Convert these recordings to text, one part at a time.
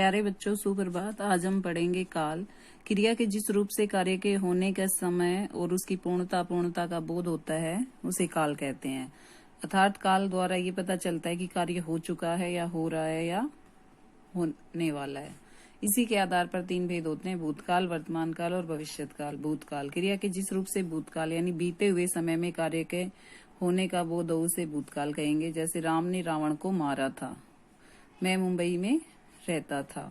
प्यारे बच्चों, सुप्रभात। आज हम पढ़ेंगे काल। क्रिया के जिस रूप से कार्य के होने का समय और उसकी पूर्णता का बोध होता है उसे काल कहते हैं। अर्थात काल द्वारा ये पता चलता है कि कार्य हो चुका है या हो रहा है या होने वाला है। इसी के आधार पर तीन भेद होते हैं: भूतकाल, वर्तमान काल और भविष्यत काल। भूतकाल क्रिया के जिस रूप से भूतकाल यानी बीते हुए समय में कार्य के होने का बोध हो उसे भूतकाल कहेंगे। जैसे राम ने रावण को मारा था, मैं मुंबई में रहता था।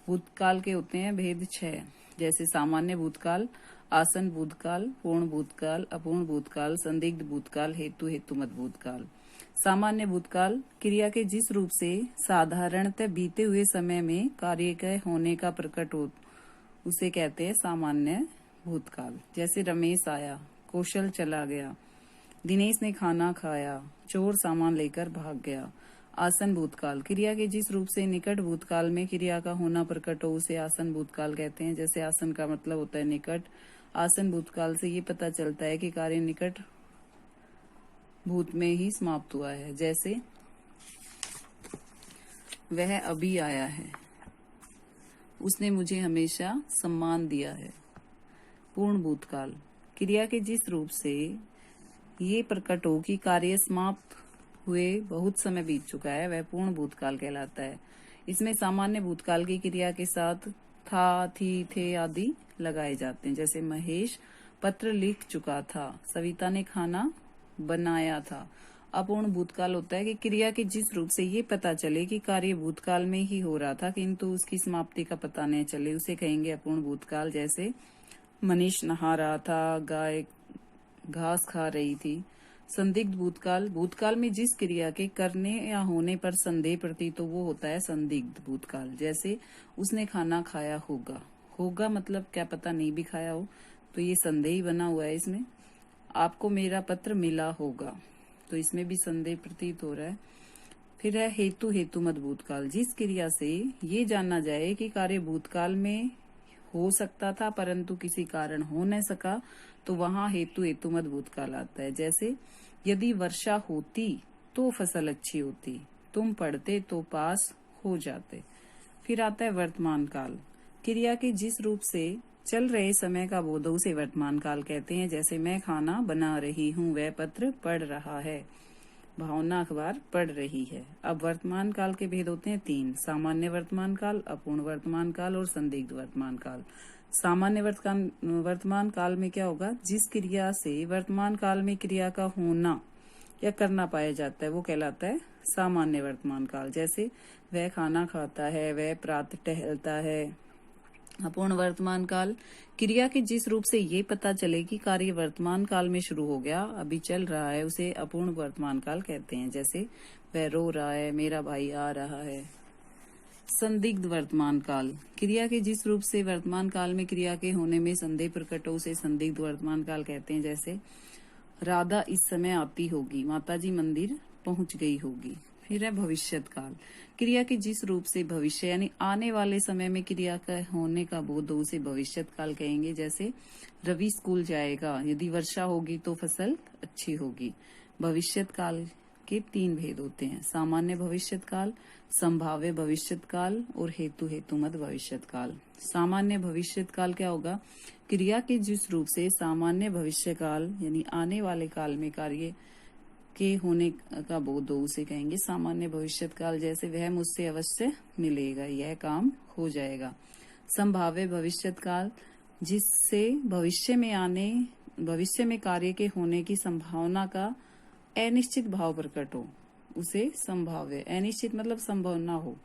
भूतकाल के होते हैं भेद 6, जैसे सामान्य भूतकाल, आसन भूतकाल, पूर्ण भूतकाल, अपूर्ण भूतकाल, संदिग्ध भूतकाल, हेतुमत भूतकाल। सामान्य भूतकाल क्रिया के जिस रूप से साधारणतः बीते हुए समय में कार्य के होने का प्रकट हो उसे कहते हैं सामान्य भूतकाल। जैसे रमेश आया, कौशल चला गया, दिनेश ने खाना खाया, चोर सामान लेकर भाग गया। आसन भूतकाल क्रिया के जिस रूप से निकट भूतकाल में क्रिया का होना प्रकट हो उसे आसन भूतकाल कहते हैं। जैसे आसन का मतलब होता है निकट। आसन भूतकाल से ये पता चलता है कि कार्य निकट भूत में ही समाप्त हुआ है। जैसे वह अभी आया है, उसने मुझे हमेशा सम्मान दिया है। पूर्ण भूतकाल क्रिया के जिस रूप से ये प्रकट हो कि कार्य समाप्त हुए बहुत समय बीत चुका है वह पूर्ण भूतकाल कहलाता है। इसमें सामान्य भूतकाल की क्रिया के साथ था, थी, थे आदि लगाए जाते हैं। जैसे महेश पत्र लिख चुका था, सविता ने खाना बनाया था। अपूर्ण भूतकाल होता है कि क्रिया के जिस रूप से ये पता चले कि कार्य भूतकाल में ही हो रहा था किंतु उसकी समाप्ति का पता नहीं चले उसे कहेंगे अपूर्ण भूतकाल। जैसे मनीष नहा रहा था, गाय घास खा रही थी। संदिग्ध भूतकाल भूतकाल में जिस क्रिया के करने या होने पर संदेह प्रतीत हो वो होता है संदिग्ध भूतकाल। जैसे उसने खाना खाया होगा, होगा मतलब क्या पता नहीं भी खाया हो तो ये संदेह ही बना हुआ है इसमें। आपको मेरा पत्र मिला होगा तो इसमें भी संदेह प्रतीत हो रहा है। फिर है हेतुमत भूतकाल, जिस क्रिया से ये जानना जाए कि कार्य भूतकाल में हो सकता था परंतु किसी कारण हो न सका तो वहां हेतुमत भूतकाल आता है। जैसे यदि वर्षा होती तो फसल अच्छी होती, तुम पढ़ते तो पास हो जाते। फिर आता है वर्तमान काल, क्रिया के जिस रूप से चल रहे समय का बोध उसे वर्तमान काल कहते हैं। जैसे मैं खाना बना रही हूँ, वह पत्र पढ़ रहा है, भावना अखबार पढ़ रही है। अब वर्तमान काल के भेद होते हैं 3: सामान्य वर्तमान काल, अपूर्ण वर्तमान काल और संदिग्ध वर्तमान काल। सामान्य वर्तमान काल में क्या होगा, जिस क्रिया से वर्तमान काल में क्रिया का होना या करना पाया जाता है वो कहलाता है सामान्य वर्तमान काल। जैसे वह खाना खाता है, वह प्रातः टहलता है। अपूर्ण वर्तमान काल क्रिया के जिस रूप से ये पता चले कि कार्य वर्तमान काल में शुरू हो गया, अभी चल रहा है, उसे अपूर्ण वर्तमान काल कहते हैं। जैसे वह रो रहा है, मेरा भाई आ रहा है। संदिग्ध वर्तमान काल क्रिया के जिस रूप से वर्तमान काल में क्रिया के होने में संदेह प्रकट हो उसे संदिग्ध वर्तमान काल कहते हैं। जैसे राधा इस समय आती होगी, माताजी मंदिर पहुंच गई होगी। फिर है भविष्यत काल, क्रिया के जिस रूप से भविष्य यानी आने वाले समय में क्रिया का होने का बोध हो उसे भविष्यत काल कहेंगे। जैसे रवि स्कूल जाएगा, यदि वर्षा होगी तो फसल अच्छी होगी। भविष्यत काल के 3 भेद होते हैं: सामान्य भविष्यत काल, संभाव्य भविष्यत काल और हेतुमत भविष्यत काल। सामान्य भविष्यत काल क्या होगा, क्रिया के जिस रूप से सामान्य भविष्य काल यानी आने वाले काल में कार्य के होने का बोध हो उसे कहेंगे सामान्य भविष्यत काल। जैसे वह मुझसे अवश्य मिलेगा, यह काम हो जाएगा। संभाव्य भविष्यत काल जिससे भविष्य में कार्य के होने की संभावना का अनिश्चित भाव प्रकट हो उसे संभाव्य, अनिश्चित मतलब संभव ना हो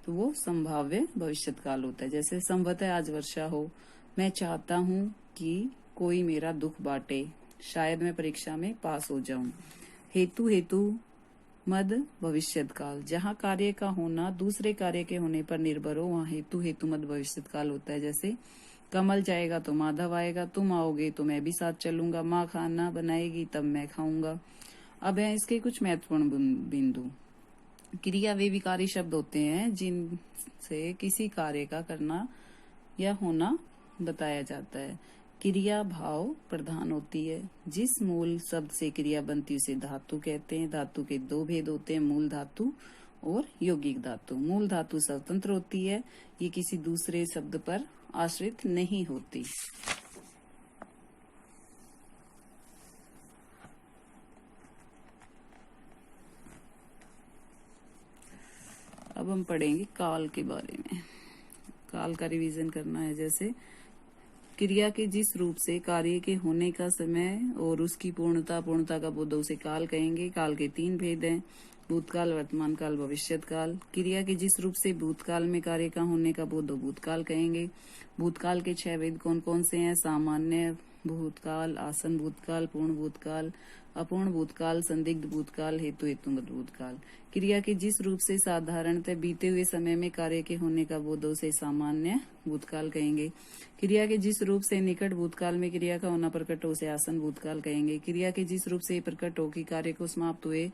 तो वो संभाव्य भविष्यत काल होता है। जैसे संभवतः आज वर्षा हो, मैं चाहता हूँ कि कोई मेरा दुख बांटे, शायद मैं परीक्षा में पास हो जाऊं। हेतु मद भविष्यत काल, जहाँ कार्य का होना दूसरे कार्य के होने पर निर्भर हो वहाँ हेतुमद भविष्यत काल होता है। जैसे कमल जाएगा तो माधव आएगा, तुम आओगे तो मैं भी साथ चलूंगा, माँ खाना बनाएगी तब मैं खाऊंगा। अब है इसके कुछ महत्वपूर्ण बिंदु। क्रिया वे विकारी शब्द होते हैं जिनसे किसी कार्य का करना या होना बताया जाता है। क्रिया भाव प्रधान होती है। जिस मूल शब्द से क्रिया बनती उसे धातु कहते हैं। धातु के 2 भेद होते हैं, मूल धातु और यौगिक धातु। मूल धातु स्वतंत्र होती है, ये किसी दूसरे शब्द पर आश्रित नहीं होती। अब हम पढ़ेंगे काल के बारे में। काल का रिवीजन करना है। जैसे क्रिया के जिस रूप से कार्य के होने का समय और उसकी पूर्णता का बोध, उसे काल कहेंगे। काल के 3 भेद हैं, भूतकाल, वर्तमान काल, भविष्यत काल। क्रिया के जिस रूप से भूतकाल में कार्य का होने का बोध, भूतकाल कहेंगे। भूतकाल के 6 भेद कौन कौन से हैं? सामान्य भूतकाल, आसन भूतकाल, पूर्ण भूतकाल, अपूर्ण भूतकाल, संदिग्ध भूतकाल, हेतुमत भूतकाल। क्रिया के जिस रूप से साधारणतः बीते हुए समय में कार्य के होने का बोध, उसे सामान्य भूतकाल कहेंगे। क्रिया के जिस रूप से निकट भूतकाल में क्रिया का होना प्रकट हो, उसे आसन भूतकाल कहेंगे। क्रिया के जिस रूप से प्रकट हो कि कार्य को समाप्त हुए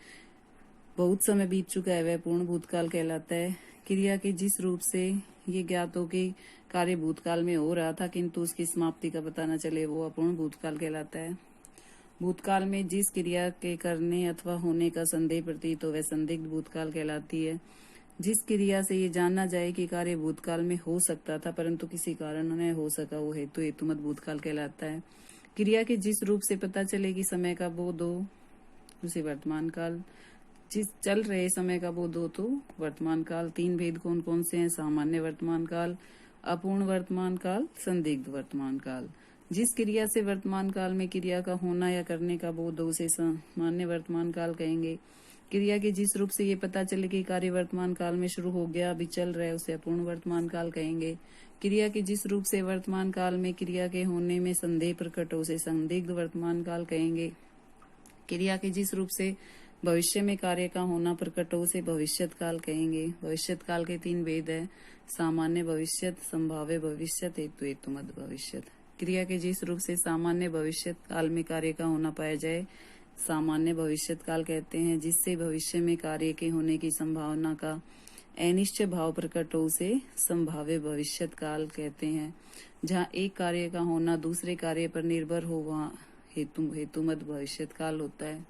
बहुत समय बीत चुका है, वह पूर्ण भूतकाल कहलाता है। क्रिया के जिस रूप से ये ज्ञात हो कि कार्य भूतकाल में हो रहा था किंतु उसकी समाप्ति का पता न चले, वो अपूर्ण भूतकाल कहलाता है। भूतकाल में जिस क्रिया के करने अथवा होने का संदेह प्रतीत हो, वह संदिग्ध भूतकाल कहलाती है। जिस क्रिया से ये जानना जाए कि कार्य भूतकाल में हो सकता था परंतु किसी कारण न हो सका, वो हेतुमत भूतकाल कहलाता है। क्रिया के जिस रूप से पता चले कि समय का बोध हो, उसे वर्तमान काल। जिस चल रहे समय का बोध हो तो वर्तमान काल। 3 भेद कौन कौन से हैं? सामान्य वर्तमान काल, अपूर्ण वर्तमान काल, संदिग्ध वर्तमान काल। जिस क्रिया से वर्तमान काल में क्रिया का होना या करने का बोध हो, उसे सामान्य वर्तमान काल कहेंगे। क्रिया के जिस रूप से ये पता चले कि कार्य वर्तमान काल में शुरू हो गया, अभी चल रहा है, उसे अपूर्ण वर्तमान काल कहेंगे। क्रिया के जिस रूप से वर्तमान काल में क्रिया के होने में संदेह प्रकट हो, उसे संदिग्ध वर्तमान काल कहेंगे। क्रिया के जिस रूप से भविष्य में कार्य का होना प्रकट हो, उसे भविष्यत काल कहेंगे। भविष्यत काल के 3 भेद है, सामान्य भविष्यत, संभाव्य भविष्यत, हेतुमत भविष्यत। क्रिया के जिस रूप से सामान्य भविष्यत काल में कार्य का होना पाया जाए, सामान्य भविष्यत काल कहते हैं। जिससे भविष्य में कार्य के होने की संभावना का अनिश्चय भाव प्रकट हो, उसे संभाव्य भविष्यत काल कहते हैं। जहाँ एक कार्य का होना दूसरे कार्य पर निर्भर हो, वहाँ हेतुमत भविष्यत काल होता है।